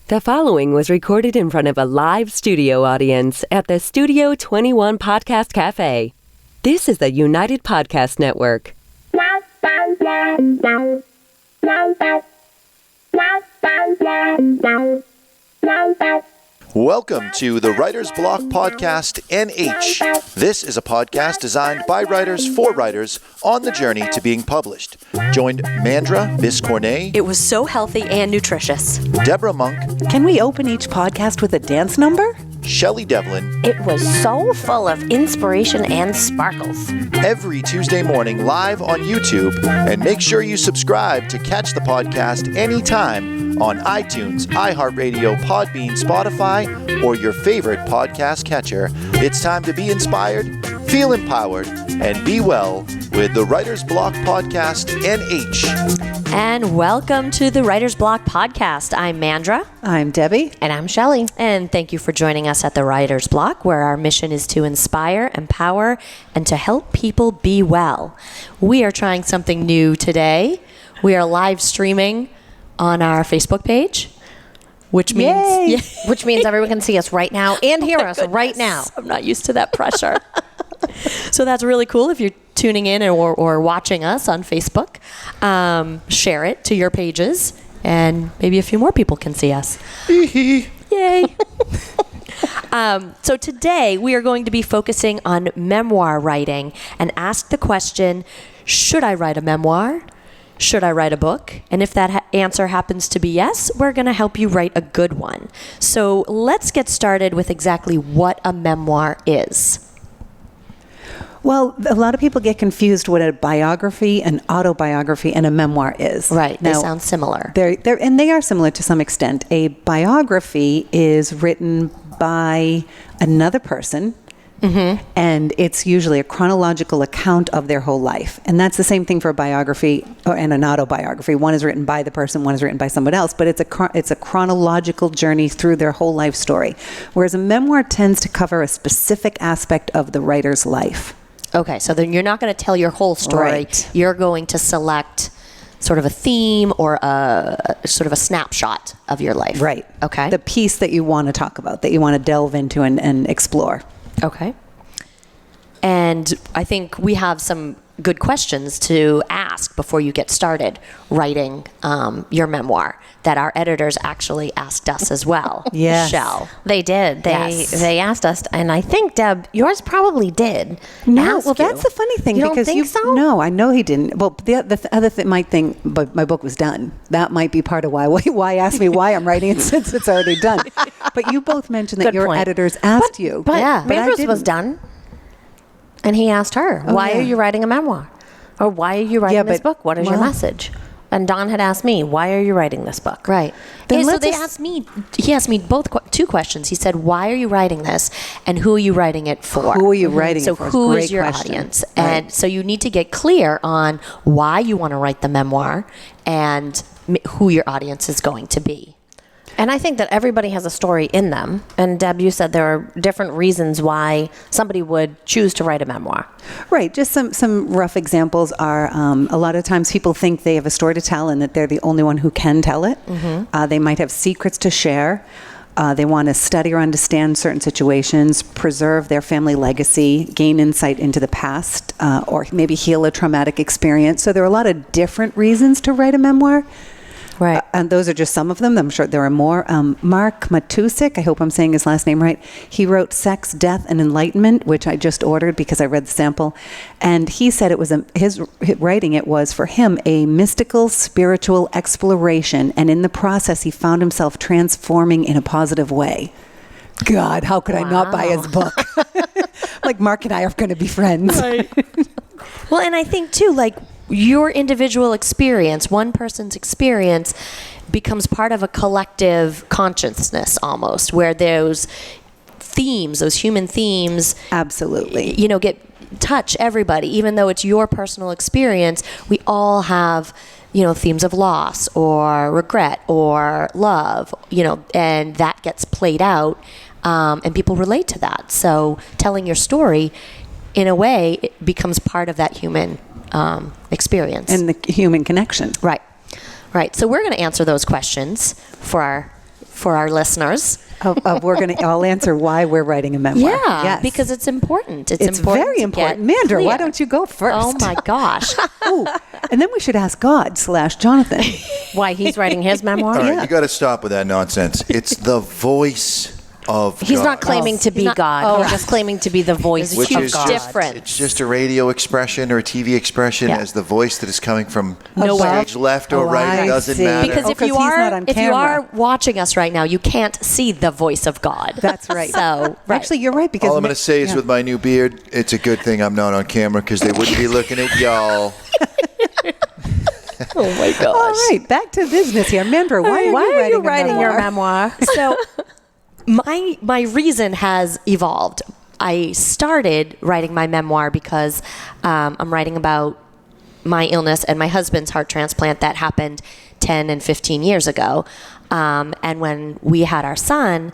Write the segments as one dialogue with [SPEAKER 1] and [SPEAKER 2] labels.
[SPEAKER 1] The following was recorded in front of a live studio audience at the Studio 21 Podcast Café. This is the United Podcast Network.
[SPEAKER 2] Welcome to the Writer's Block Podcast NH. This is a podcast designed by writers for writers on the journey to being published. Joined Mandra Biscornet.
[SPEAKER 3] It was so healthy and nutritious.
[SPEAKER 2] Deborah Monk.
[SPEAKER 4] Can we open each podcast with a dance number?
[SPEAKER 2] Shelly Devlin.
[SPEAKER 5] It was so full of inspiration and sparkles.
[SPEAKER 2] Every Tuesday morning live on YouTube. And make sure you subscribe to catch the podcast anytime on iTunes, iHeartRadio, Podbean, Spotify, or your favorite podcast catcher. It's time to be inspired, feel empowered, and be well with the Writer's Block Podcast NH.
[SPEAKER 3] And welcome to the Writer's Block Podcast. I'm Mandra.
[SPEAKER 4] I'm Debbie.
[SPEAKER 5] And I'm Shelly.
[SPEAKER 3] And thank you for joining us at the Writer's Block, where our mission is to inspire, empower, and to help people be well. We are trying something new today. We are live streaming on our Facebook page, which means
[SPEAKER 5] Which means everyone can see us right now and hear us right now.
[SPEAKER 3] I'm not used to that pressure. So that's really cool if you're tuning in or watching us on Facebook. Share it to your pages, and maybe a few more people can see us. Yay. So today we are going to be focusing on memoir writing and ask the question, should I write a memoir? Should I write a book? And if that answer happens to be yes, we're going to help you write a good one. So let's get started with exactly what a memoir is.
[SPEAKER 4] Well, a lot of people get confused what a biography, an autobiography, and a memoir is.
[SPEAKER 3] Right.
[SPEAKER 4] Now,
[SPEAKER 3] they sound similar.
[SPEAKER 4] And they are similar to some extent. A biography is written by another person. Mm-hmm. And it's usually a chronological account of their whole life. And that's the same thing for a biography and an autobiography. One is written by the person, one is written by someone else, but it's a chronological journey through their whole life story. Whereas a memoir tends to cover a specific aspect of the writer's life.
[SPEAKER 3] Okay, so then you're not going to tell your whole story.
[SPEAKER 4] Right.
[SPEAKER 3] You're going to select sort of a theme or a sort of a snapshot of your life.
[SPEAKER 4] Right.
[SPEAKER 3] Okay.
[SPEAKER 4] The piece that you want to talk about, that you want to delve into and explore.
[SPEAKER 3] Okay. And I think we have some good questions to ask before you get started writing your memoir that our editors actually asked us as well.
[SPEAKER 4] Yes.
[SPEAKER 3] Shell.
[SPEAKER 5] They did.
[SPEAKER 3] Yes.
[SPEAKER 5] They asked us, and I think, Deb, yours probably did.
[SPEAKER 4] No,
[SPEAKER 5] ask
[SPEAKER 4] well,
[SPEAKER 5] you.
[SPEAKER 4] that's the funny thing.
[SPEAKER 5] You don't
[SPEAKER 4] because
[SPEAKER 5] think so?
[SPEAKER 4] No, I know he didn't. Well, the other thing might think, but my book was done. That might be part of why ask me why I'm writing it since it's already done. But you both mentioned that
[SPEAKER 5] Good
[SPEAKER 4] your
[SPEAKER 5] point.
[SPEAKER 4] editors asked you.
[SPEAKER 5] But
[SPEAKER 3] Yeah.
[SPEAKER 5] Mandra's was done, and he asked her, why
[SPEAKER 4] yeah.
[SPEAKER 5] are you writing a memoir? Or why are you writing this
[SPEAKER 4] but-
[SPEAKER 5] book? What is your
[SPEAKER 4] well-
[SPEAKER 5] message? And Don had asked me, why are you writing this book?
[SPEAKER 3] Right.
[SPEAKER 4] Then
[SPEAKER 3] So
[SPEAKER 4] let's
[SPEAKER 3] they
[SPEAKER 4] just-
[SPEAKER 3] asked me, he asked me two questions. He said, why are you writing this? And who are you writing it for?
[SPEAKER 4] Who are you writing
[SPEAKER 3] So
[SPEAKER 4] it for?
[SPEAKER 3] who
[SPEAKER 4] Great
[SPEAKER 3] is your
[SPEAKER 4] question.
[SPEAKER 3] audience?
[SPEAKER 4] Right.
[SPEAKER 3] And so you need to get clear on why you want to write the memoir and who your audience is going to be.
[SPEAKER 5] And I think that everybody has a story in them. And Deb, you said there are different reasons why somebody would choose to write a memoir.
[SPEAKER 4] Right. Just some rough examples are a lot of times people think they have a story to tell and that they're the only one who can tell it. Mm-hmm. They might have secrets to share. They want to study or understand certain situations, preserve their family legacy, gain insight into the past, or maybe heal a traumatic experience. So there are a lot of different reasons to write a memoir.
[SPEAKER 3] Right.
[SPEAKER 4] And those are just some of them. I'm sure there are more. Mark Matusik, I hope I'm saying his last name right. He wrote Sex, Death, and Enlightenment, which I just ordered because I read the sample. And he said it was his writing it was for him a mystical, spiritual exploration. And in the process, he found himself transforming in a positive way. God, how could I not buy his book? Like Mark and I are going to be friends.
[SPEAKER 3] Right. Well, and I think too, like your individual experience, one person's experience becomes part of a collective consciousness almost, where those themes, those human themes,
[SPEAKER 4] Absolutely.
[SPEAKER 3] get touch everybody, even though it's your personal experience. We all have, themes of loss or regret or love, and that gets played out, and people relate to that. So telling your story, in a way, it becomes part of that human experience.
[SPEAKER 4] And the human connection.
[SPEAKER 3] Right. So we're going to answer those questions for for our listeners.
[SPEAKER 4] I'll answer why we're writing a memoir.
[SPEAKER 3] Yeah,
[SPEAKER 4] Yes.
[SPEAKER 3] because it's important.
[SPEAKER 4] It's
[SPEAKER 3] important
[SPEAKER 4] very
[SPEAKER 3] to
[SPEAKER 4] important.
[SPEAKER 3] get
[SPEAKER 4] Mandra, why
[SPEAKER 3] clear.
[SPEAKER 4] don't you go first?
[SPEAKER 3] Oh my gosh.
[SPEAKER 4] Ooh. And then we should ask God/Jonathan.
[SPEAKER 5] Why he's writing his memoir?
[SPEAKER 2] All right,
[SPEAKER 4] Yeah.
[SPEAKER 2] you got to stop with that nonsense. It's the voice of
[SPEAKER 5] He's
[SPEAKER 2] God.
[SPEAKER 5] not claiming to be God. He's just claiming to be the voice
[SPEAKER 2] Which
[SPEAKER 5] of
[SPEAKER 2] is
[SPEAKER 5] God.
[SPEAKER 3] different.
[SPEAKER 2] It's just a radio expression or a TV expression
[SPEAKER 5] Yeah.
[SPEAKER 2] as the voice that is coming from
[SPEAKER 3] Nowhere.
[SPEAKER 2] stage left or
[SPEAKER 4] Oh,
[SPEAKER 2] right.
[SPEAKER 4] I
[SPEAKER 2] It doesn't
[SPEAKER 4] see.
[SPEAKER 2] matter.
[SPEAKER 3] Because
[SPEAKER 4] Oh,
[SPEAKER 3] if you
[SPEAKER 4] 'cause he's not
[SPEAKER 3] are
[SPEAKER 4] on
[SPEAKER 3] if you
[SPEAKER 4] camera.
[SPEAKER 3] are watching us right now, you can't see the voice of God.
[SPEAKER 4] That's right.
[SPEAKER 3] So
[SPEAKER 4] Actually, you're right. Because
[SPEAKER 2] All I'm going to say is
[SPEAKER 4] yeah.
[SPEAKER 2] with my new beard, it's a good thing I'm not on camera because they wouldn't be looking at y'all.
[SPEAKER 3] oh my gosh.
[SPEAKER 4] All right, back to business here. Mandra, why are you writing
[SPEAKER 5] your
[SPEAKER 4] a memoir?
[SPEAKER 5] memoir?
[SPEAKER 3] So my reason has evolved. I started writing my memoir because I'm writing about my illness and my husband's heart transplant that happened 10 and 15 years ago. And when we had our son,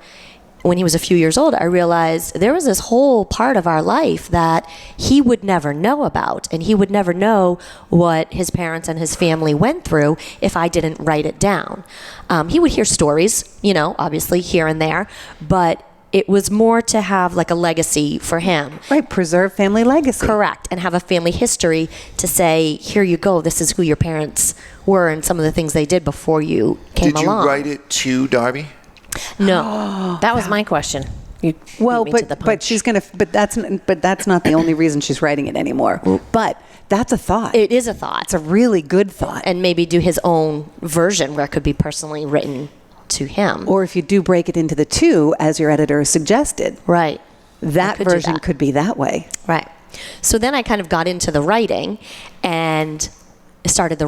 [SPEAKER 3] when he was a few years old, I realized there was this whole part of our life that he would never know about, and he would never know what his parents and his family went through if I didn't write it down. He would hear stories, obviously here and there, but it was more to have like a legacy for him.
[SPEAKER 4] Right, preserve family legacy.
[SPEAKER 3] Correct. And have a family history to say, here you go, this is who your parents were and some of the things they did before you came
[SPEAKER 2] Did you
[SPEAKER 3] along.
[SPEAKER 2] write it to Darby?
[SPEAKER 3] No.
[SPEAKER 5] That was my question. You
[SPEAKER 4] Well,
[SPEAKER 5] beat me to the
[SPEAKER 4] but
[SPEAKER 5] punch.
[SPEAKER 4] she's gonna. But that's not the only reason she's writing it anymore. But that's a thought.
[SPEAKER 3] It is a thought.
[SPEAKER 4] It's a really good thought.
[SPEAKER 3] And maybe do his own version where it could be personally written to him.
[SPEAKER 4] Or if you do break it into the two, as your editor has suggested,
[SPEAKER 3] Right.
[SPEAKER 4] that
[SPEAKER 3] could do
[SPEAKER 4] version
[SPEAKER 3] that.
[SPEAKER 4] could be that way.
[SPEAKER 3] Right. So then I kind of got into the writing and started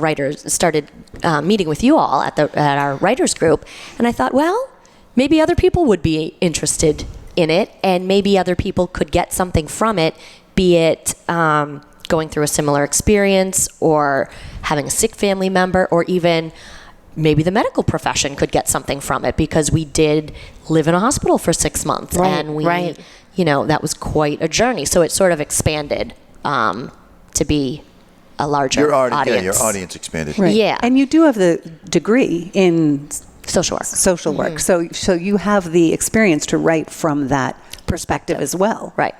[SPEAKER 3] meeting with you all at our writers group, and I thought, well, maybe other people would be interested in it, and maybe other people could get something from it, be it going through a similar experience or having a sick family member, or even maybe the medical profession could get something from it, because we did live in a hospital for 6 months,
[SPEAKER 5] Right,
[SPEAKER 3] and we
[SPEAKER 5] right.
[SPEAKER 3] that was quite a journey. So it sort of expanded to be a larger audience.
[SPEAKER 2] Yeah, your audience expanded.
[SPEAKER 4] Right.
[SPEAKER 3] Yeah.
[SPEAKER 4] And you do have the degree in
[SPEAKER 3] Social work.
[SPEAKER 4] social work, so you have the experience to write from that perspective as well.
[SPEAKER 3] Right.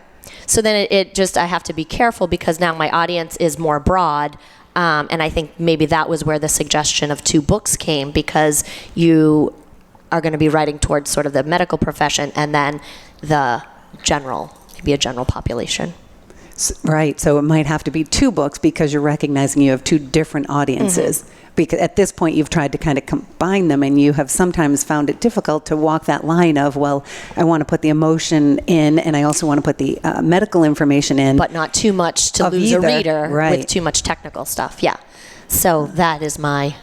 [SPEAKER 3] So then it just, I have to be careful because now my audience is more broad. And I think maybe that was where the suggestion of 2 books came, because you are going to be writing towards sort of the medical profession and then maybe a general population.
[SPEAKER 4] Right. So it might have to be 2 books because you're recognizing you have 2 different audiences. Because at this point you've tried to kind of combine them, and you have sometimes found it difficult to walk that line of, well, I want to put the emotion in and I also want to put the medical information in.
[SPEAKER 3] But not too much to
[SPEAKER 4] Of
[SPEAKER 3] lose
[SPEAKER 4] either,
[SPEAKER 3] a reader
[SPEAKER 4] right.
[SPEAKER 3] with too much technical stuff. Yeah. So that is my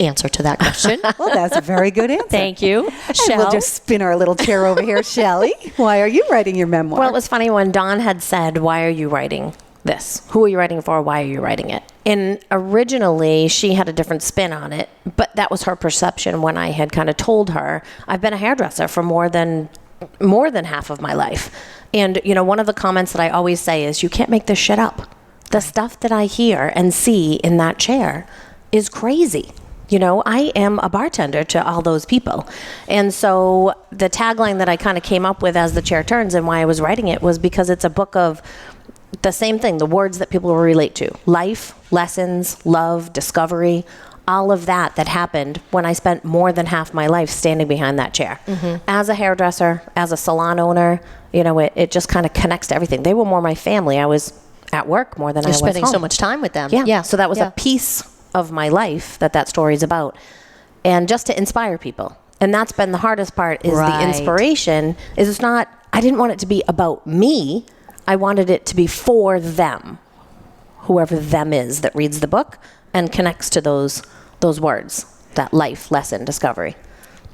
[SPEAKER 3] answer to that question.
[SPEAKER 4] Well, that's a very good answer.
[SPEAKER 3] Thank you.
[SPEAKER 4] And
[SPEAKER 3] Shell?
[SPEAKER 4] we'll just spin our little chair over here. Shelley, why are you writing your memoir?
[SPEAKER 5] Well, it was funny when Dawn had said, why are you writing this? Who are you writing for? Why are you writing it? And originally she had a different spin on it, but that was her perception when I had kind of told her, I've been a hairdresser for more than half of my life. And, one of the comments that I always say is, you can't make this shit up. The stuff that I hear and see in that chair is crazy. I am a bartender to all those people. And so the tagline that I kind of came up with as the chair turns and why I was writing it was because it's a book of the same thing, the words that people will relate to. Life, lessons, love, discovery, all of that happened when I spent more than half my life standing behind that chair. As a hairdresser, as a salon owner, it just kind of connects to everything. They were more my family. I was at work more than I was
[SPEAKER 3] spending
[SPEAKER 5] home.
[SPEAKER 3] so much time with them.
[SPEAKER 5] Yeah. So that was a piece of my life that story is about. And just to inspire people. And that's been the hardest part, is
[SPEAKER 3] Right.
[SPEAKER 5] the inspiration. It's not, I didn't want it to be about me. I wanted it to be for them, whoever them is that reads the book and connects to those words, that life, lesson, discovery.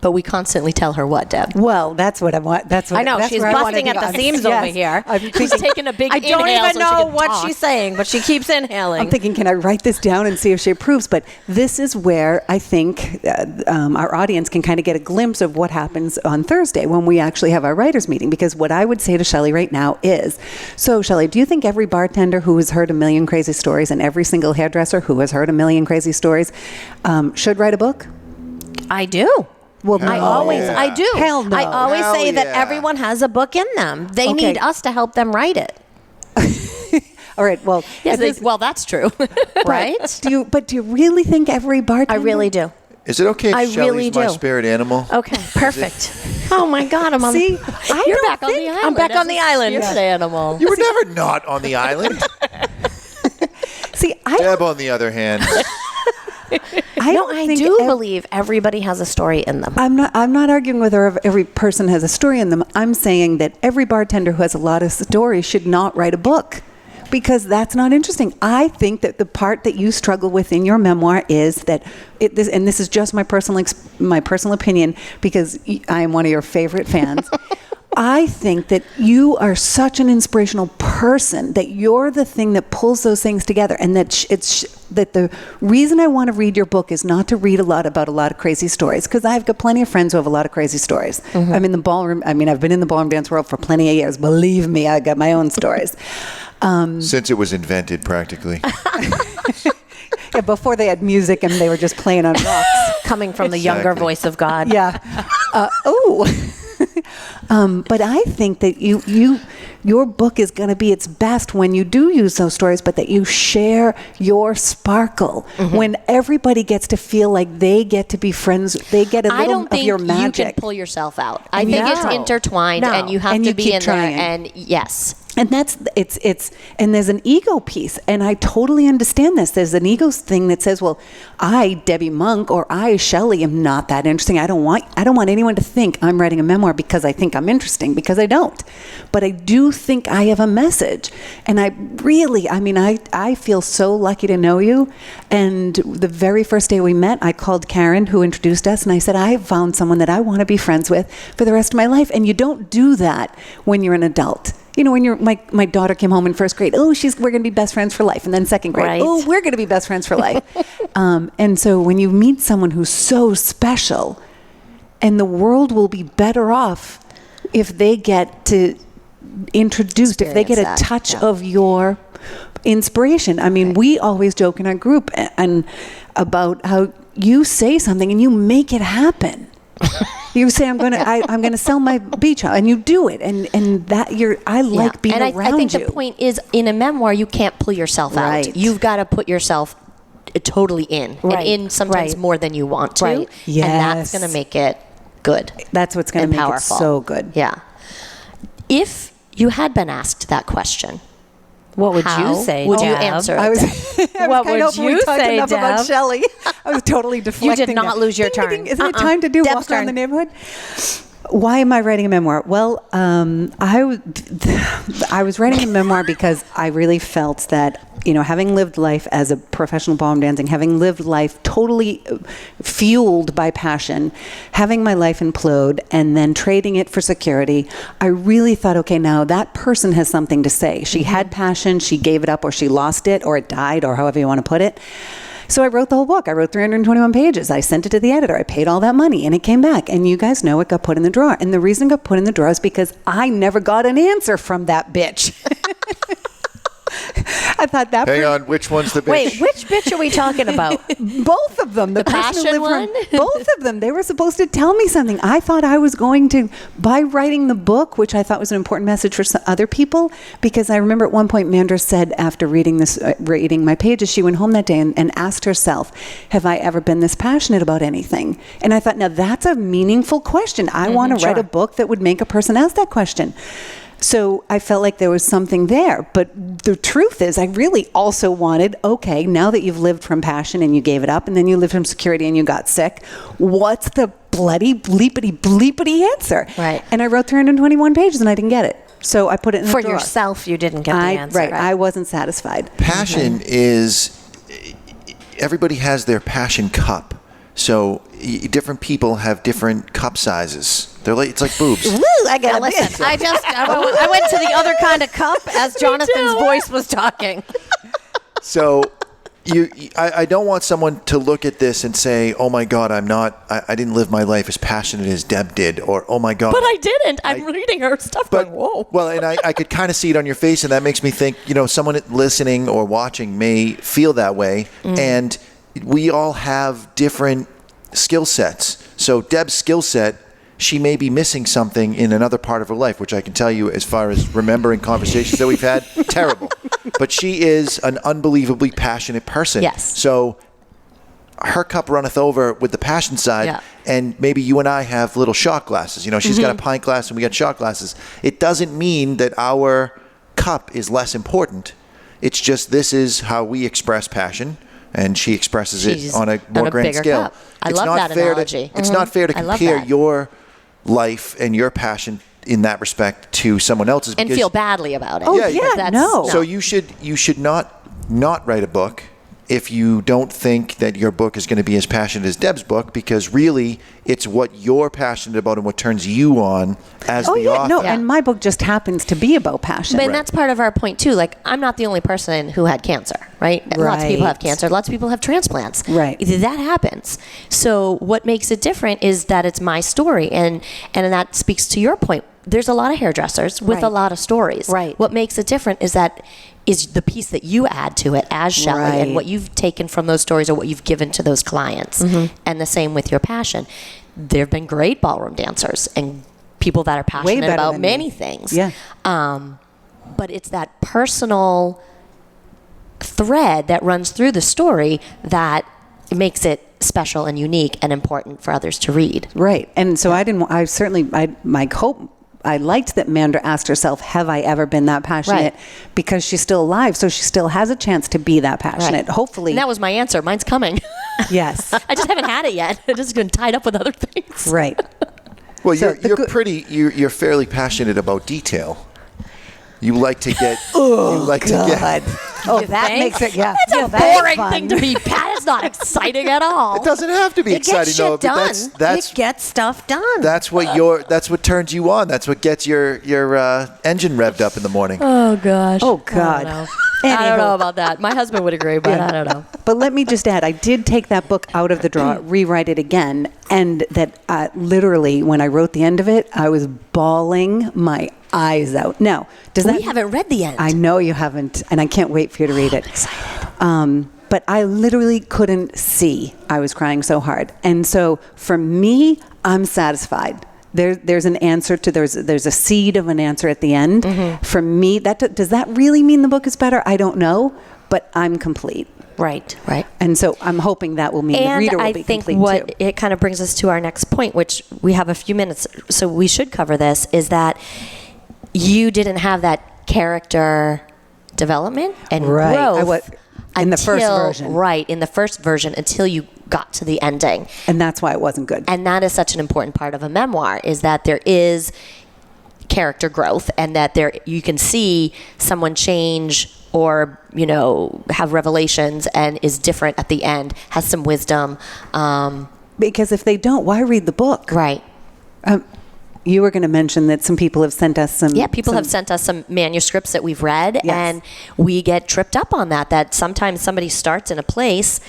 [SPEAKER 3] But we constantly tell her what, Deb?
[SPEAKER 4] Well, that's what I want. That's what
[SPEAKER 5] I know,
[SPEAKER 4] that's
[SPEAKER 5] she's
[SPEAKER 4] where I wanna
[SPEAKER 5] busting
[SPEAKER 4] be.
[SPEAKER 5] at the
[SPEAKER 4] I'm-
[SPEAKER 5] seams
[SPEAKER 4] yes.
[SPEAKER 5] over here.
[SPEAKER 4] I'm
[SPEAKER 3] She's
[SPEAKER 4] thinking,
[SPEAKER 3] taking a big
[SPEAKER 5] I don't
[SPEAKER 3] inhale
[SPEAKER 5] even
[SPEAKER 3] so she
[SPEAKER 5] know
[SPEAKER 3] can
[SPEAKER 5] what
[SPEAKER 3] talk.
[SPEAKER 5] she's saying, but she keeps inhaling.
[SPEAKER 4] I'm thinking, can I write this down and see if she approves? But this is where I think our audience can kind of get a glimpse of what happens on Thursday when we actually have our writers meeting. Because what I would say to Shelley right now is, so Shelley, do you think every bartender who has heard a million crazy stories and every single hairdresser who has heard a million crazy stories should write a book?
[SPEAKER 5] I do.
[SPEAKER 4] Well,
[SPEAKER 5] I
[SPEAKER 4] no.
[SPEAKER 5] always, I do.
[SPEAKER 4] Hell no.
[SPEAKER 5] I always
[SPEAKER 2] Hell
[SPEAKER 5] say that
[SPEAKER 2] yeah.
[SPEAKER 5] everyone has a book in them. They
[SPEAKER 4] Okay.
[SPEAKER 5] need us to help them write it.
[SPEAKER 4] All right. Well,
[SPEAKER 5] Well, that's true, right?
[SPEAKER 4] do you really think every
[SPEAKER 5] I
[SPEAKER 4] bartender?
[SPEAKER 5] really do.
[SPEAKER 2] Is it okay if
[SPEAKER 5] I
[SPEAKER 2] Shelly's
[SPEAKER 5] really
[SPEAKER 2] my
[SPEAKER 5] do.
[SPEAKER 2] spirit animal?
[SPEAKER 5] Okay, perfect. Oh my God, I'm on.
[SPEAKER 4] See,
[SPEAKER 5] You're back on the island. I'm back on the island.
[SPEAKER 3] animal.
[SPEAKER 2] You were never not on the island.
[SPEAKER 4] See,
[SPEAKER 2] Deb, on the other hand,
[SPEAKER 4] I
[SPEAKER 5] No,
[SPEAKER 4] don't
[SPEAKER 5] I
[SPEAKER 4] think
[SPEAKER 5] do believe everybody has a story in them.
[SPEAKER 4] I'm not arguing whether every person has a story in them. I'm saying that every bartender who has a lot of stories should not write a book, because that's not interesting. I think that the part that you struggle with in your memoir is that this is just my personal opinion, because I am one of your favorite fans. I think that you are such an inspirational person that you're the thing that pulls those things together, and that that the reason I want to read your book is not to read about a lot of crazy stories, because I've got plenty of friends who have a lot of crazy stories. I'm in the ballroom. I mean, I've been in the ballroom dance world for plenty of years. Believe me, I got my own stories.
[SPEAKER 2] since it was invented, practically.
[SPEAKER 4] Yeah, before they had music and they were just playing on rocks.
[SPEAKER 5] Coming from the younger
[SPEAKER 2] Exactly.
[SPEAKER 5] voice of God.
[SPEAKER 4] Yeah. But I think that your book is going to be its best when you do use those stories, but that you share your sparkle. When everybody gets to feel like they get to be friends, they get a
[SPEAKER 3] I
[SPEAKER 4] little
[SPEAKER 3] don't
[SPEAKER 4] of
[SPEAKER 3] think
[SPEAKER 4] your
[SPEAKER 3] you
[SPEAKER 4] magic.
[SPEAKER 3] can pull yourself out. I think
[SPEAKER 4] No.
[SPEAKER 3] it's intertwined,
[SPEAKER 5] No.
[SPEAKER 3] and you have
[SPEAKER 4] And
[SPEAKER 3] to
[SPEAKER 4] you
[SPEAKER 3] be
[SPEAKER 4] keep
[SPEAKER 3] in
[SPEAKER 4] trying.
[SPEAKER 3] there. And yes,
[SPEAKER 4] And and there's an ego piece, and I totally understand this. There's an ego thing that says, well, I, Debbie Monk, or I, Shelly, am not that interesting. I don't want anyone to think I'm writing a memoir because I think I'm interesting, because I don't. But I do think I have a message. And I feel so lucky to know you. And the very first day we met, I called Karen, who introduced us, and I said, I found someone that I want to be friends with for the rest of my life. And you don't do that when you're an adult. You know, when my daughter came home in first grade, we're going to be best friends for life. And then second grade,
[SPEAKER 5] Right.
[SPEAKER 4] we're going to be best friends for life. And so when you meet someone who's so special, and the world will be better off if they get to introduced, if they get a
[SPEAKER 3] Experience that,
[SPEAKER 4] touch
[SPEAKER 3] yeah.
[SPEAKER 4] of your inspiration. I mean, we always joke in our group and about how you say something and you make it happen. You say, I'm going to sell my beach house, and you do it, and that I like being
[SPEAKER 3] and
[SPEAKER 4] around
[SPEAKER 3] I think
[SPEAKER 4] you.
[SPEAKER 3] the point is, in a memoir, you can't pull yourself
[SPEAKER 4] Right.
[SPEAKER 3] out. You've got to put yourself totally in,
[SPEAKER 5] Right.
[SPEAKER 3] and in sometimes
[SPEAKER 5] Right.
[SPEAKER 3] more than you want to,
[SPEAKER 5] Right.
[SPEAKER 4] Yes.
[SPEAKER 3] and that's going to make it good.
[SPEAKER 4] That's what's going to
[SPEAKER 3] and
[SPEAKER 4] make
[SPEAKER 3] powerful.
[SPEAKER 4] it so good.
[SPEAKER 3] Yeah. If you had been asked that question,
[SPEAKER 5] What would
[SPEAKER 3] how
[SPEAKER 5] you say,
[SPEAKER 3] would you
[SPEAKER 5] Deb?
[SPEAKER 3] answer it?
[SPEAKER 4] I was,
[SPEAKER 5] What
[SPEAKER 4] I
[SPEAKER 5] would
[SPEAKER 4] was
[SPEAKER 5] you
[SPEAKER 4] talked
[SPEAKER 5] say,
[SPEAKER 4] enough about
[SPEAKER 5] Deb?
[SPEAKER 4] Shelley. I was totally deflecting.
[SPEAKER 5] not
[SPEAKER 4] there.
[SPEAKER 5] lose your
[SPEAKER 4] Ding, ding,
[SPEAKER 5] turn.
[SPEAKER 4] ding. Isn't it time to do
[SPEAKER 5] Deb's
[SPEAKER 4] walk around the
[SPEAKER 5] turn.
[SPEAKER 4] neighborhood? Why am I writing a memoir? Well, I was writing a memoir because I really felt that, having lived life as a professional ballroom dancing, having lived life totally fueled by passion, having my life implode, and then trading it for security, I really thought, okay, now that person has something to say. She had passion, she gave it up, or she lost it, or it died, or however you want to put it. So I wrote the whole book. I wrote 321 pages. I sent it to the editor. I paid all that money, and it came back. And you guys know it got put in the drawer. And the reason it got put in the drawer is because I never got an answer from that bitch. I thought that.
[SPEAKER 2] Hang on, which one's the bitch?
[SPEAKER 5] Wait, which bitch are we talking about?
[SPEAKER 4] Both of them. The person who
[SPEAKER 3] passion
[SPEAKER 4] lived
[SPEAKER 3] one?
[SPEAKER 4] from both of them. They were supposed to tell me something. I thought I was going to, by writing the book, which I thought was an important message for some other people, because I remember at one point Mandra said, after reading my pages, she went home that day and asked herself, have I ever been this passionate about anything? And I thought, now that's a meaningful question. I want to write a book that would make a person ask that question. So I felt like there was something there. But the truth is, I really also wanted, okay, now that you've lived from passion and you gave it up, and then you lived from security and you got sick, what's the bloody bleepity answer?
[SPEAKER 3] Right.
[SPEAKER 4] And I wrote 321 pages and I didn't get it. So I put it in the
[SPEAKER 5] For
[SPEAKER 4] drawer.
[SPEAKER 5] yourself, you didn't get the answer.
[SPEAKER 4] Right. I wasn't satisfied.
[SPEAKER 2] Passion is, everybody has their passion cup. So different people have different cup sizes. It's like boobs.
[SPEAKER 4] Woo, I got
[SPEAKER 5] Listen, I went to the other kind of cup as Jonathan's voice was talking.
[SPEAKER 2] So I don't want someone to look at this and say, oh my God, I didn't live my life as passionate as Deb did, or oh my God.
[SPEAKER 5] But I didn't. I'm reading her stuff going, whoa.
[SPEAKER 2] Well, and I could kind of see it on your face, and that makes me think, someone listening or watching may feel that way. And we all have different skill sets. So Deb's skill set, she may be missing something in another part of her life, which I can tell you as far as remembering conversations that we've had, terrible. But she is an unbelievably passionate person.
[SPEAKER 3] Yes.
[SPEAKER 2] So her cup runneth over with the passion side, and maybe you and I have little shot glasses. You know, she's got a pint glass and we got shot glasses. It doesn't mean that our cup is less important. It's just this is how we express passion, and she expresses it on a more grand scale.
[SPEAKER 3] Cup. I love that analogy.
[SPEAKER 2] It's not fair to compare your life and your passion in that respect to someone else's.
[SPEAKER 3] And feel badly about it.
[SPEAKER 4] Oh, yeah, no.
[SPEAKER 2] So you should not write a book if you don't think that your book is going to be as passionate as Deb's book, because really it's what you're passionate about and what turns you on as the author.
[SPEAKER 4] No, and my book just happens to be about passion.
[SPEAKER 3] But that's part of our point too. Like, I'm not the only person who had cancer, right? Lots of people have cancer. Lots of people have transplants.
[SPEAKER 4] Right.
[SPEAKER 3] That happens. So what makes it different is that it's my story, and that speaks to your point. There's a lot of hairdressers with a lot of stories.
[SPEAKER 5] Right.
[SPEAKER 3] What makes it different is the piece that you add to it as Shelly, and what you've taken from those stories or what you've given to those clients. And the same with your passion. There have been great ballroom dancers and people that are passionate about many things.
[SPEAKER 4] Yeah.
[SPEAKER 3] But it's that personal thread that runs through the story that makes it special and unique and important for others to read.
[SPEAKER 4] Right. And so I liked that Mandra asked herself, have I ever been that passionate? Because she's still alive, so she still has a chance to be that passionate. Hopefully.
[SPEAKER 3] And that was my answer. Mine's coming.
[SPEAKER 4] Yes.
[SPEAKER 3] I just haven't had it yet. It's just been tied up with other things.
[SPEAKER 4] Right.
[SPEAKER 2] Well, you're fairly passionate about detail. You like to get.
[SPEAKER 4] Oh, that makes it. Yeah.
[SPEAKER 3] That's a boring thing to be. It's not exciting at all.
[SPEAKER 2] It doesn't have to be exciting.
[SPEAKER 5] Gets shit done.
[SPEAKER 2] It
[SPEAKER 5] gets stuff done.
[SPEAKER 2] That's what turns you on. That's what gets your engine revved up in the morning.
[SPEAKER 3] Oh gosh.
[SPEAKER 4] Oh God.
[SPEAKER 3] I don't know about that. My husband would agree, but I don't know.
[SPEAKER 4] But let me just add, I did take that book out of the drawer, rewrite it again, and that literally, when I wrote the end of it, I was bawling my eyes out. Now,
[SPEAKER 3] we haven't read the end.
[SPEAKER 4] I know you haven't, and I can't wait for you to read it.
[SPEAKER 3] I'm excited.
[SPEAKER 4] But I literally couldn't see. I was crying so hard. And so for me, I'm satisfied. There's an answer to, there's a seed of an answer at the end. For me, does that really mean the book is better? I don't know, but I'm complete.
[SPEAKER 3] Right.
[SPEAKER 4] And so I'm hoping that will mean the reader will be complete too.
[SPEAKER 3] And I think what it kind of brings us to our next point, which we have a few minutes, so we should cover this, is that you didn't have that character development and growth
[SPEAKER 4] in the first version.
[SPEAKER 3] Right, in the first version until you got to the ending.
[SPEAKER 4] And that's why it wasn't good.
[SPEAKER 3] And that is such an important part of a memoir, is that there is character growth, and that you can see someone change or, have revelations and is different at the end, has some wisdom.
[SPEAKER 4] Because if they don't, why read the book?
[SPEAKER 3] Right.
[SPEAKER 4] You were going to mention that some people have sent us some...
[SPEAKER 3] Yeah, people have sent us some manuscripts that we've read, and we get tripped up on that sometimes somebody starts in a place,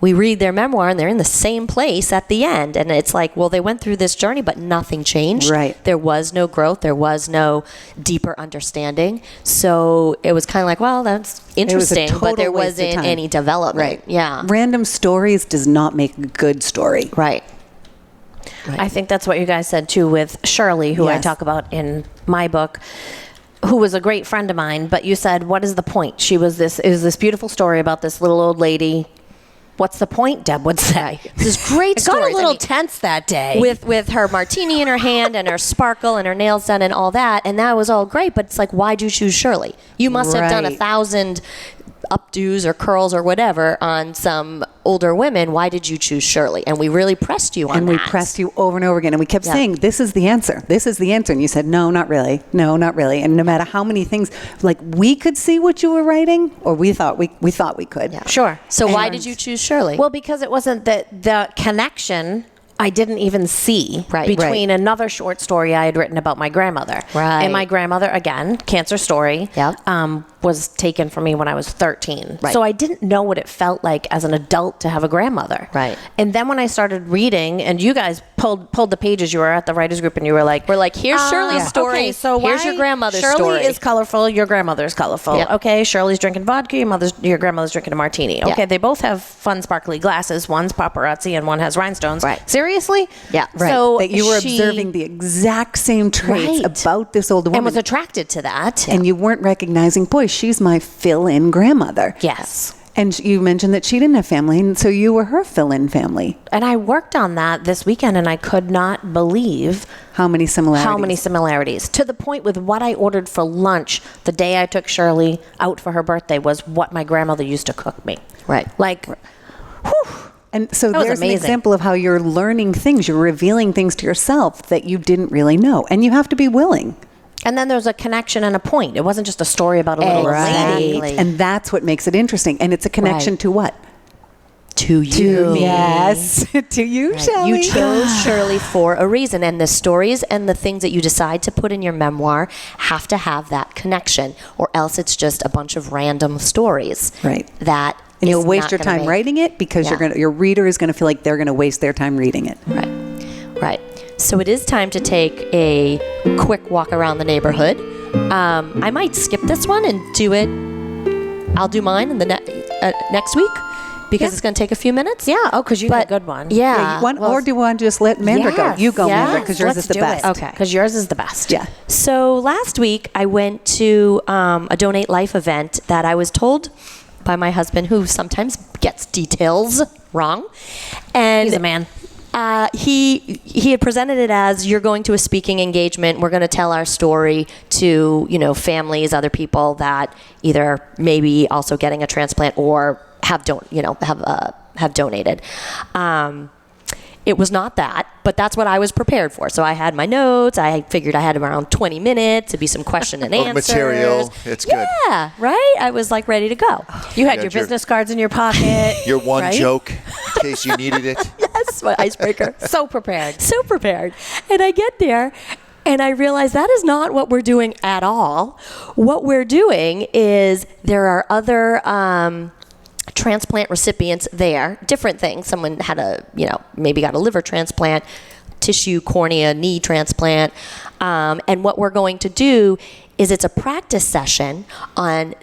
[SPEAKER 3] we read their memoir, and they're in the same place at the end. And it's like, well, they went through this journey, but nothing changed.
[SPEAKER 4] Right.
[SPEAKER 3] There was no growth. There was no deeper understanding. So it was kind of like, well, that's interesting, but there wasn't any development.
[SPEAKER 4] Right.
[SPEAKER 3] Yeah.
[SPEAKER 4] Random stories does not make a good story.
[SPEAKER 3] Right.
[SPEAKER 5] I think that's what you guys said too with Shirley, who I talk about in my book, who was a great friend of mine. But you said, what is the point? It was this beautiful story about this little old lady. What's the point, Deb would say.
[SPEAKER 3] This great story.
[SPEAKER 5] Got a little tense that day.
[SPEAKER 3] With her martini in her hand and her sparkle and her nails done and all that. And that was all great. But it's like, why'd you choose Shirley? You must have done 1,000 updos or curls or whatever on some older women. Why did you choose Shirley? And we really pressed you on that.
[SPEAKER 4] And we pressed you over and over again. And we kept saying, this is the answer. This is the answer. And you said, no, not really. No, not really. And no matter how many things, like, we could see what you were writing, or we thought we could.
[SPEAKER 3] Yeah.
[SPEAKER 5] Sure.
[SPEAKER 3] So why did you choose Shirley?
[SPEAKER 5] Well, because it wasn't the connection I didn't even see between another short story I had written about my grandmother.
[SPEAKER 3] Right.
[SPEAKER 5] And my grandmother, again, cancer story.
[SPEAKER 3] Yep.
[SPEAKER 5] was taken from me when I was 13.
[SPEAKER 3] Right.
[SPEAKER 5] So I didn't know what it felt like as an adult to have a grandmother.
[SPEAKER 3] Right.
[SPEAKER 5] And then when I started reading, and you guys pulled the pages, you were at the writers group, and you were like,
[SPEAKER 3] We're like, here's Shirley's story.
[SPEAKER 5] Okay, so
[SPEAKER 3] here's your grandmother's
[SPEAKER 5] Shirley
[SPEAKER 3] story.
[SPEAKER 5] is colorful. Your grandmother's colorful.
[SPEAKER 3] Yeah.
[SPEAKER 5] Okay, Shirley's drinking vodka. Your grandmother's drinking a martini. Okay,
[SPEAKER 3] Yeah.
[SPEAKER 5] they both have fun, sparkly glasses. One's paparazzi and one has rhinestones.
[SPEAKER 3] Right.
[SPEAKER 5] Seriously?
[SPEAKER 3] Yeah.
[SPEAKER 4] Right.
[SPEAKER 5] So
[SPEAKER 4] that you were
[SPEAKER 5] she-
[SPEAKER 4] observing the exact same traits
[SPEAKER 5] Right.
[SPEAKER 4] about this old woman.
[SPEAKER 5] and was attracted to that.
[SPEAKER 4] And you weren't recognizing, boy, she's my fill-in grandmother.
[SPEAKER 5] Yes.
[SPEAKER 4] And you mentioned that she didn't have family, and so you were her fill-in family.
[SPEAKER 5] And I worked on that this weekend, and I could not believe
[SPEAKER 4] How many similarities?
[SPEAKER 5] to the point with what I ordered for lunch the day I took Shirley out for her birthday was what my grandmother used to cook me.
[SPEAKER 3] Right.
[SPEAKER 5] Like, whew.
[SPEAKER 4] And so
[SPEAKER 5] That was
[SPEAKER 4] there's an
[SPEAKER 5] amazing.
[SPEAKER 4] example of how you're learning things, you're revealing things to yourself that you didn't really know. And you have to be willing.
[SPEAKER 5] And then there's a connection and a point. It wasn't just a story about a little lady.
[SPEAKER 3] Exactly.
[SPEAKER 4] And that's what makes it interesting. And it's a connection
[SPEAKER 3] Right.
[SPEAKER 4] to what?
[SPEAKER 3] To you.
[SPEAKER 4] Yes. To you, Shelly.
[SPEAKER 3] You chose Shirley for a reason, and the stories and the things that you decide to put in your memoir have to have that connection, or else it's just a bunch of random stories.
[SPEAKER 4] Right.
[SPEAKER 3] That
[SPEAKER 4] And you'll
[SPEAKER 3] is
[SPEAKER 4] waste
[SPEAKER 3] not
[SPEAKER 4] your
[SPEAKER 3] gonna
[SPEAKER 4] time
[SPEAKER 3] make-
[SPEAKER 4] writing it because
[SPEAKER 3] Yeah.
[SPEAKER 4] your reader is going to feel like they're going to waste their time reading it.
[SPEAKER 3] Right. Right. So it is time to take a quick walk around the neighborhood. I might skip this one and do it. I'll do mine in the next week because it's going to take a few minutes.
[SPEAKER 5] Yeah. Oh, because you had a good one.
[SPEAKER 3] Yeah.
[SPEAKER 4] Or do you want to just let Mandra go?
[SPEAKER 3] Yes,
[SPEAKER 4] You go,
[SPEAKER 3] yes.
[SPEAKER 4] Mandra, because yours
[SPEAKER 5] Let's
[SPEAKER 4] is the
[SPEAKER 5] do
[SPEAKER 4] best.
[SPEAKER 5] it.
[SPEAKER 3] Okay.
[SPEAKER 5] Because yours is the best.
[SPEAKER 4] Yeah.
[SPEAKER 3] So last week I went to a Donate Life event that I was told by my husband, who sometimes gets details wrong, and
[SPEAKER 5] He's a man.
[SPEAKER 3] he had presented it as, you're going to a speaking engagement. We're going to tell our story to families, other people that either maybe also getting a transplant or have donated. It was not that, but that's what I was prepared for. So I had my notes. I figured I had around 20 minutes to be some question and answers.
[SPEAKER 2] Material. It's good.
[SPEAKER 3] Yeah, right? I was like ready to go.
[SPEAKER 5] You had
[SPEAKER 2] got
[SPEAKER 5] your
[SPEAKER 2] your-
[SPEAKER 5] business cards in your pocket.
[SPEAKER 2] Your one
[SPEAKER 5] right?
[SPEAKER 2] joke, in case you needed it.
[SPEAKER 3] Yes, my icebreaker.
[SPEAKER 5] So prepared.
[SPEAKER 3] So prepared. And I get there and I realize that is not what we're doing at all. What we're doing is there are other transplant recipients there, different things. Someone had maybe got a liver transplant, tissue, cornea, knee transplant. And what we're going to do is it's a practice session on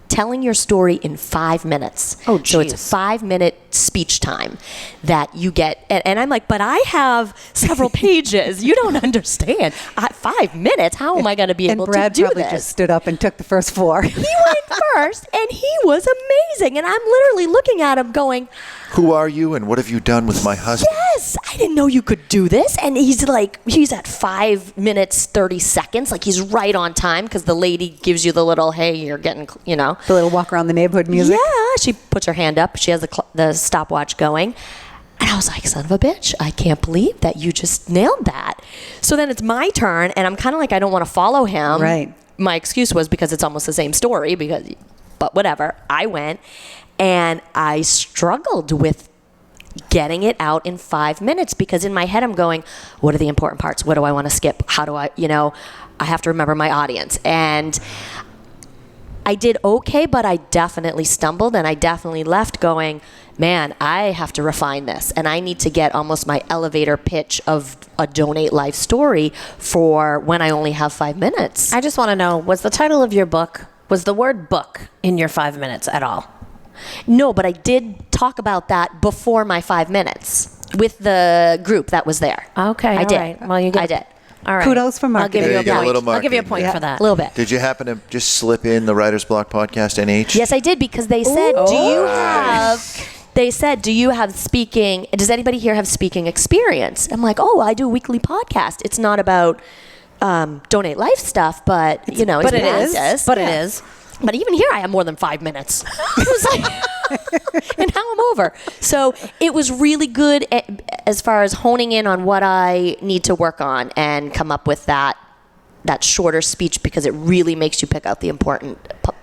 [SPEAKER 3] telling your story in 5 minutes.
[SPEAKER 5] Oh,
[SPEAKER 3] So it's
[SPEAKER 5] geez.
[SPEAKER 3] 5-minute speech time that you get. And I'm like, but I have several pages. You don't understand. 5 minutes? How am I going to be
[SPEAKER 4] And
[SPEAKER 3] able
[SPEAKER 4] Brad
[SPEAKER 3] to do
[SPEAKER 4] probably
[SPEAKER 3] this?
[SPEAKER 4] just stood up and took the first floor.
[SPEAKER 3] He went first, and he was amazing. And I'm literally looking at him going,
[SPEAKER 2] Who are you and what have you done with my husband?
[SPEAKER 3] yes, I didn't know you could do this. And he's at 5 minutes, 30 seconds. Like, he's right on time because the lady gives you the little, hey, you're getting,
[SPEAKER 4] The little walk around the neighborhood music.
[SPEAKER 3] Yeah, she puts her hand up. She has the stopwatch going. And I was like, son of a bitch, I can't believe that you just nailed that. So then it's my turn, and I'm kind of like, I don't want to follow him.
[SPEAKER 4] Right.
[SPEAKER 3] My excuse was because it's almost the same story, but whatever. I went, and I struggled with getting it out in 5 minutes because in my head I'm going, what are the important parts? What do I want to skip? How do I have to remember my audience. And I did okay, but I definitely stumbled, and I definitely left going, man, I have to refine this, and I need to get almost my elevator pitch of a Donate Life story for when I only have 5 minutes.
[SPEAKER 5] I just want to know, was the title of your book, was the word book in your 5 minutes at all?
[SPEAKER 3] No, but I did talk about that before my 5 minutes with the group that was there.
[SPEAKER 5] Okay,
[SPEAKER 3] I
[SPEAKER 5] all
[SPEAKER 3] did.
[SPEAKER 5] right. Well, you get
[SPEAKER 3] I did.
[SPEAKER 5] All right.
[SPEAKER 4] Kudos for
[SPEAKER 5] I'll give
[SPEAKER 4] marketing.
[SPEAKER 5] you
[SPEAKER 2] There
[SPEAKER 5] a
[SPEAKER 2] you go, a
[SPEAKER 5] point.
[SPEAKER 2] little
[SPEAKER 5] I'll give you a
[SPEAKER 2] marketing.
[SPEAKER 5] point for that.
[SPEAKER 3] A little bit.
[SPEAKER 2] Did you happen to just slip in the Writer's Block Podcast NH?
[SPEAKER 3] Yes, I did, because they said, do you have speaking, does anybody here have speaking experience? I'm like, oh, I do a weekly podcast. It's not about Donate Life stuff, but, it's
[SPEAKER 5] But it is.
[SPEAKER 3] practice.
[SPEAKER 5] But it is.
[SPEAKER 3] But even here, I have more than 5 minutes. It was like, and now I'm over. So it was really good as far as honing in on what I need to work on and come up with that shorter speech, because it really makes you pick out the important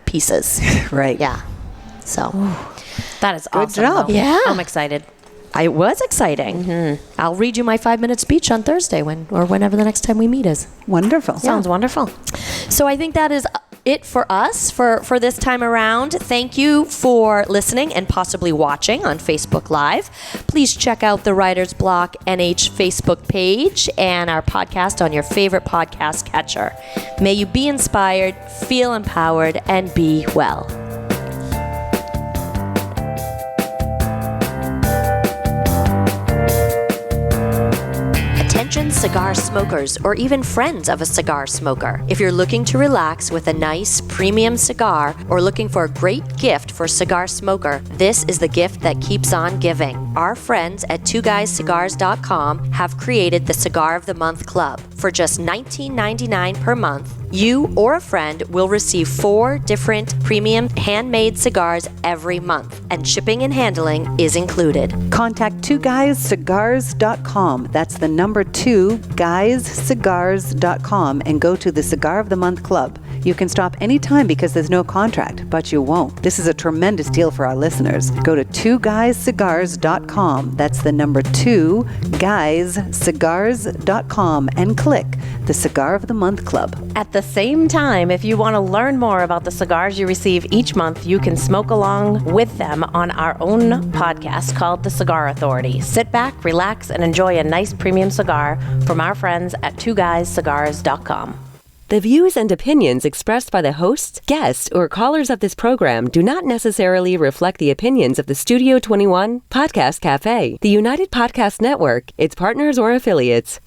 [SPEAKER 3] pieces.
[SPEAKER 4] Right.
[SPEAKER 3] Yeah. So
[SPEAKER 5] That is awesome.
[SPEAKER 4] job.
[SPEAKER 5] though.
[SPEAKER 3] Yeah.
[SPEAKER 5] I'm excited.
[SPEAKER 3] it was exciting. Mm-hmm. I'll read you my 5-minute speech on Thursday whenever the next time we meet is.
[SPEAKER 4] Wonderful.
[SPEAKER 5] Sounds wonderful.
[SPEAKER 3] So I think that is it for us for this time around. Thank you for listening and possibly watching on Facebook Live. Please check out the Writer's Block NH Facebook page and our podcast on your favorite podcast catcher. May you be inspired, feel empowered, and be well. Attention cigar smokers or even friends of a cigar smoker. If you're looking to relax with a nice premium cigar or looking for a great gift for a cigar smoker, this is the gift that keeps on giving. Our friends at twoguyscigars.com have created the Cigar of the Month Club. For just $19.99 per month, you or a friend will receive 4 different premium handmade cigars every month, and shipping and handling is included.
[SPEAKER 4] Contact twoguyscigars.com. That's the number 2, guyscigars.com, and go to the Cigar of the Month Club. You can stop anytime because there's no contract, but you won't. This is a tremendous deal for our listeners. Go to twoguyscigars.com. That's the number 2, guyscigars.com, and click the Cigar of the Month Club.
[SPEAKER 5] At the same time, if you want to learn more about the cigars you receive each month, you can smoke along with them on our own podcast called The Cigar Authority. Sit back, relax, and enjoy a nice premium cigar from our friends at twoguyscigars.com.
[SPEAKER 1] The views and opinions expressed by the hosts, guests, or callers of this program do not necessarily reflect the opinions of the Studio 21, Podcast Café, the United Podcast Network, its partners, or affiliates.